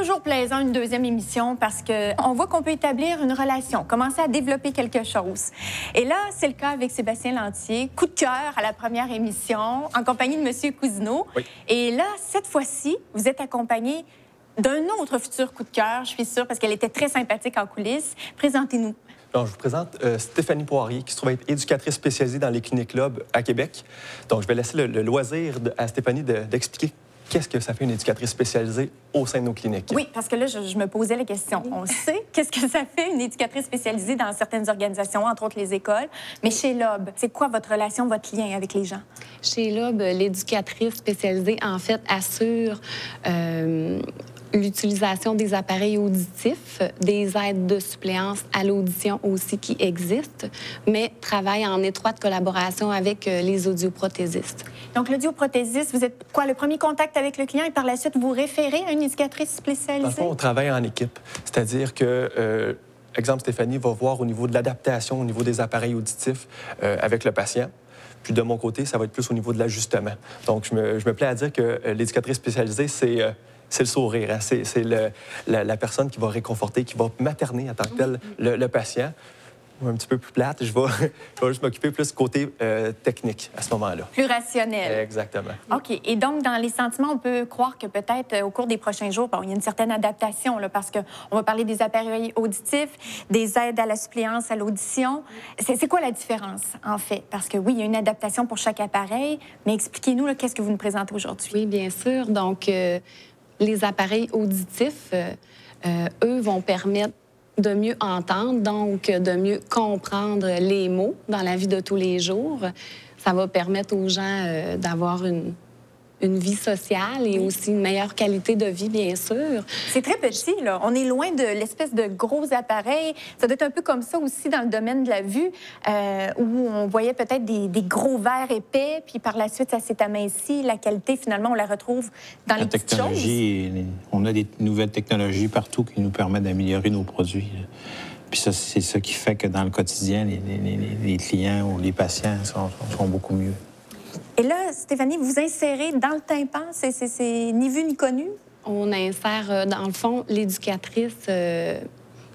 toujours plaisant, une deuxième émission, parce qu'on voit qu'on peut établir une relation, commencer à développer quelque chose. Et là, c'est le cas avec Sébastien Lantier. Coup de cœur à la première émission, en compagnie de M. Cousineau. Oui. Et là, cette fois-ci, vous êtes accompagné d'un autre futur coup de cœur, je suis sûre, parce qu'elle était très sympathique en coulisses. Présentez-nous. Donc, je vous présente Stéphanie Poirier, qui se trouve être éducatrice spécialisée dans les cliniques Lob à Québec. Donc, je vais laisser le loisir à Stéphanie d'expliquer qu'est-ce que ça fait une éducatrice spécialisée au sein de nos cliniques. Oui, parce que là, je me posais la question. On sait qu'est-ce que ça fait une éducatrice spécialisée dans certaines organisations, entre autres les écoles. Mais chez Lob, c'est quoi votre relation, votre lien avec les gens? Chez Lob, l'éducatrice spécialisée, en fait, assure l'utilisation des appareils auditifs, des aides de suppléance à l'audition aussi qui existent, mais travaille en étroite collaboration avec les audioprothésistes. Donc, l'audioprothésiste, vous êtes quoi, le premier contact avec le client et par la suite, vous référez à une éducatrice spécialisée? Dans le fond, on travaille en équipe. C'est-à-dire que, exemple, Stéphanie va voir au niveau de l'adaptation, au niveau des appareils auditifs avec le patient. Puis de mon côté, ça va être plus au niveau de l'ajustement. Donc, je me plais à dire que l'éducatrice spécialisée, c'est le sourire. Hein? C'est la personne qui va réconforter, qui va materner en tant que tel le patient. Un petit peu plus plate, je vais juste m'occuper plus du côté technique à ce moment-là. Plus rationnel. Exactement. OK. Et donc, dans les sentiments, on peut croire que peut-être au cours des prochains jours, bon, il y a une certaine adaptation, là, parce qu'on va parler des appareils auditifs, des aides à la suppléance à l'audition. C'est quoi la différence, en fait? Parce que oui, il y a une adaptation pour chaque appareil, mais expliquez-nous, qu'est-ce que vous nous présentez aujourd'hui? Oui, bien sûr. Donc, les appareils auditifs, eux, vont permettre de mieux entendre, donc de mieux comprendre les mots dans la vie de tous les jours. Ça va permettre aux gens d'avoir une vie sociale et aussi une meilleure qualité de vie, bien sûr. C'est très petit, là. On est loin de l'espèce de gros appareil. Ça doit être un peu comme ça aussi dans le domaine de la vue, où on voyait peut-être des gros verres épais, puis par la suite, ça s'est aminci. La qualité, finalement, on la retrouve dans les petites choses. On a des nouvelles technologies partout qui nous permettent d'améliorer nos produits. Puis ça, c'est ça qui fait que dans le quotidien, les clients ou les patients sont beaucoup mieux. Et là, Stéphanie, vous insérez dans le tympan, c'est ni vu ni connu? On insère, dans le fond, l'éducatrice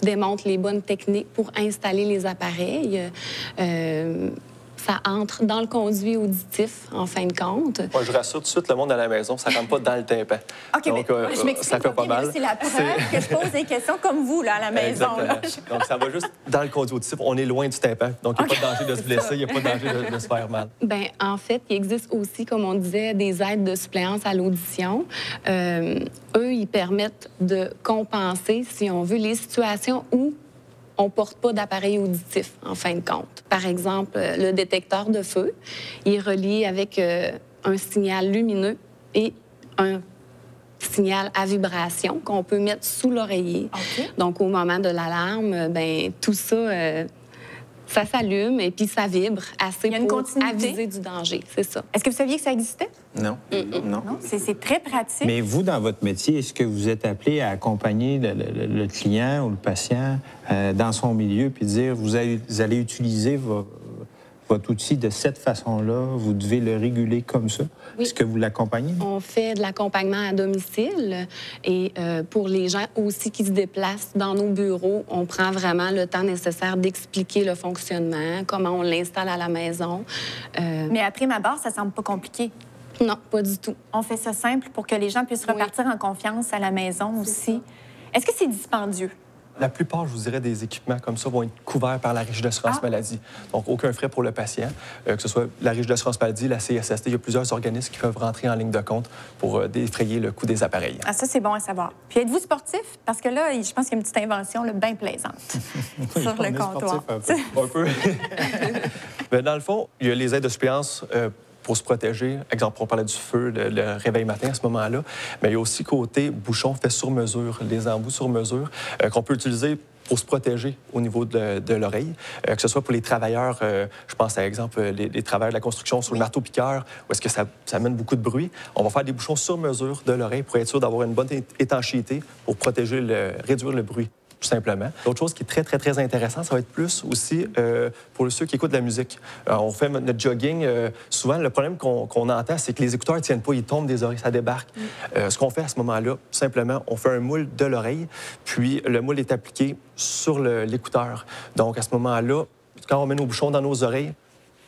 démontre les bonnes techniques pour installer les appareils. Ça entre dans le conduit auditif, en fin de compte. Moi, je rassure tout de suite le monde à la maison, ça ne rentre pas dans le tympan. OK, donc, je m'explique. Ça fait pas mal. C'est la preuve que je pose des questions comme vous, là, à la maison. Là. Donc, ça va juste dans le conduit auditif. On est loin du tympan, donc il n'y a pas de danger de se blesser, il n'y a pas de danger de se faire mal. Bien, en fait, il existe aussi, comme on disait, des aides de suppléance à l'audition. Eux, ils permettent de compenser, si on veut, les situations où on ne porte pas d'appareil auditif, en fin de compte. Par exemple, le détecteur de feu, il est relié avec un signal lumineux et un signal à vibration qu'on peut mettre sous l'oreiller. Okay. Donc, au moment de l'alarme, bien, tout ça, ça s'allume et puis ça vibre assez pour aviser du danger, c'est ça. Est-ce que vous saviez que ça existait? Non. Non. C'est très pratique. Mais vous, dans votre métier, est-ce que vous êtes appelé à accompagner le client ou le patient dans son milieu puis dire vous allez utiliser votre outil de cette façon-là, vous devez le réguler comme ça? Oui. Est-ce que vous l'accompagnez? On fait de l'accompagnement à domicile et pour les gens aussi qui se déplacent dans nos bureaux, on prend vraiment le temps nécessaire d'expliquer le fonctionnement, comment on l'installe à la maison. Mais à prime abord, ça semble pas compliqué. Non, pas du tout. On fait ça simple pour que les gens puissent repartir en confiance à la maison aussi. Est-ce que c'est dispendieux? La plupart, je vous dirais, des équipements comme ça vont être couverts par la Régie d'assurance maladie. Donc, aucun frais pour le patient, que ce soit la Régie d'assurance maladie, la CSST. Il y a plusieurs organismes qui peuvent rentrer en ligne de compte pour défrayer le coût des appareils. Ah, ça, c'est bon à savoir. Puis, êtes-vous sportif? Parce que là, je pense qu'il y a une petite invention bien plaisante oui, sur le comptoir. Un peu. Mais dans le fond, il y a les aides de suppléance pour se protéger. Exemple, on parlait du feu, le réveil matin à ce moment-là. Mais il y a aussi côté bouchon fait sur mesure, les embouts sur mesure, qu'on peut utiliser pour se protéger au niveau de l'oreille, que ce soit pour les travailleurs, je pense à exemple les travailleurs de la construction sur le marteau-piqueur, où est-ce que ça amène beaucoup de bruit. On va faire des bouchons sur mesure de l'oreille pour être sûr d'avoir une bonne étanchéité pour protéger, réduire le bruit. tout simplement. L'autre chose qui est très, très, très intéressant, ça va être plus aussi pour ceux qui écoutent de la musique. On fait notre jogging. Souvent, le problème qu'on entend, c'est que les écouteurs ne tiennent pas, ils tombent des oreilles, ça débarque. Ce qu'on fait à ce moment-là, simplement, on fait un moule de l'oreille, puis le moule est appliqué sur l'écouteur. Donc, à ce moment-là, quand on met nos bouchons dans nos oreilles,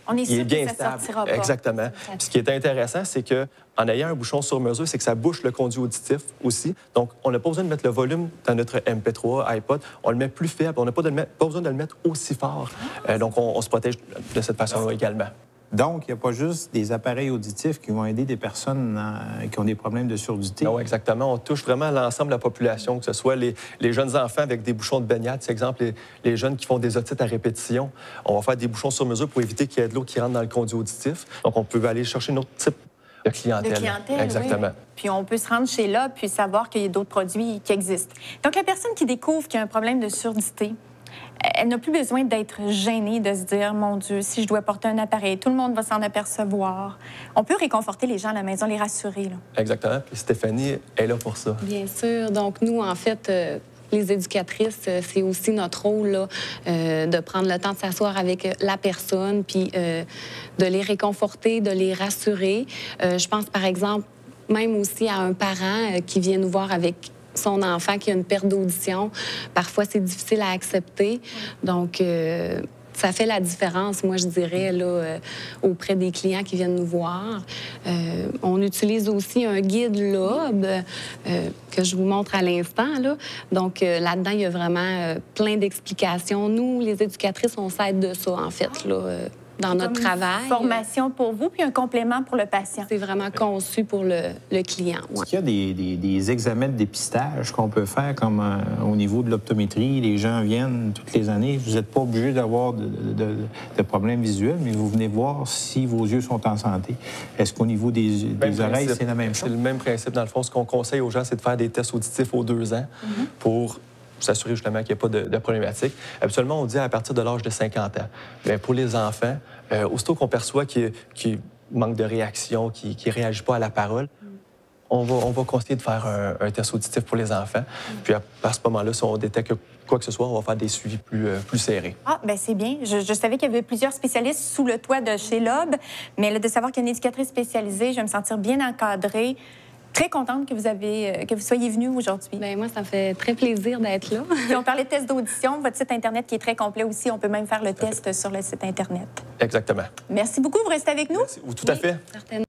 on est sûr il est bien que ça stable. sortira pas. Exactement. Puis ce qui est intéressant, c'est qu'en ayant un bouchon sur mesure, c'est que ça bouche le conduit auditif aussi. Donc, on n'a pas besoin de mettre le volume dans notre MP3, iPod. On le met plus faible. On n'a pas besoin de le mettre aussi fort. Donc, on se protège de cette façon-là également. Donc, il n'y a pas juste des appareils auditifs qui vont aider des personnes qui ont des problèmes de surdité. Non, exactement. On touche vraiment l'ensemble de la population, que ce soit les jeunes enfants avec des bouchons de baignade, par exemple, les jeunes qui font des otites à répétition. On va faire des bouchons sur mesure pour éviter qu'il y ait de l'eau qui rentre dans le conduit auditif. Donc, on peut aller chercher un autre type de clientèle. De clientèle, exactement. Oui. Puis on peut se rendre chez là puis savoir qu'il y a d'autres produits qui existent. Donc, la personne qui découvre qu'il y a un problème de surdité, elle n'a plus besoin d'être gênée, de se dire, mon Dieu, si je dois porter un appareil, tout le monde va s'en apercevoir. On peut réconforter les gens à la maison, les rassurer. Là. Exactement. Puis Stéphanie est là pour ça. Bien sûr. Donc, nous, en fait, les éducatrices, c'est aussi notre rôle là, de prendre le temps de s'asseoir avec la personne, puis de les réconforter, de les rassurer. Je pense, par exemple, même aussi à un parent qui vient nous voir avec son enfant qui a une perte d'audition. Parfois, c'est difficile à accepter. Donc, ça fait la différence, moi, je dirais, là, auprès des clients qui viennent nous voir. On utilise aussi un guide LOB que je vous montre à l'instant. Là. Donc, là-dedans, il y a vraiment plein d'explications. Nous, les éducatrices, on s'aide de ça, en fait, là, dans notre travail. Une formation pour vous, puis un complément pour le patient. C'est vraiment conçu pour le client. Ouais. Est-ce qu'il y a des examens de dépistage qu'on peut faire, comme au niveau de l'optométrie? Les gens viennent toutes les années. Vous n'êtes pas obligé d'avoir de problèmes visuels, mais vous venez voir si vos yeux sont en santé. Est-ce qu'au niveau des oreilles, c'est la même chose? C'est le même principe. Dans le fond, ce qu'on conseille aux gens, c'est de faire des tests auditifs aux 2 ans pour s'assurer justement qu'il n'y a pas de problématique. Habituellement, on dit à partir de l'âge de 50 ans. Mais pour les enfants, aussitôt qu'on perçoit qu'il manque de réaction, qu'il ne réagit pas à la parole, on va conseiller de faire un test auditif pour les enfants. Puis à ce moment-là, si on détecte quoi que ce soit, on va faire des suivis plus serrés. Ah, bien, c'est bien. Je savais qu'il y avait plusieurs spécialistes sous le toit de chez LOB, mais là, de savoir qu'il y a une éducatrice spécialisée, je vais me sentir bien encadrée. Très contente que vous soyez venu aujourd'hui. Bien, moi, ça me fait très plaisir d'être là. Puis on parlait de test d'audition, votre site Internet qui est très complet aussi. On peut même faire le test sur le site Internet. Exactement. Merci beaucoup. Vous restez avec nous? Merci. Tout à fait. Certainement.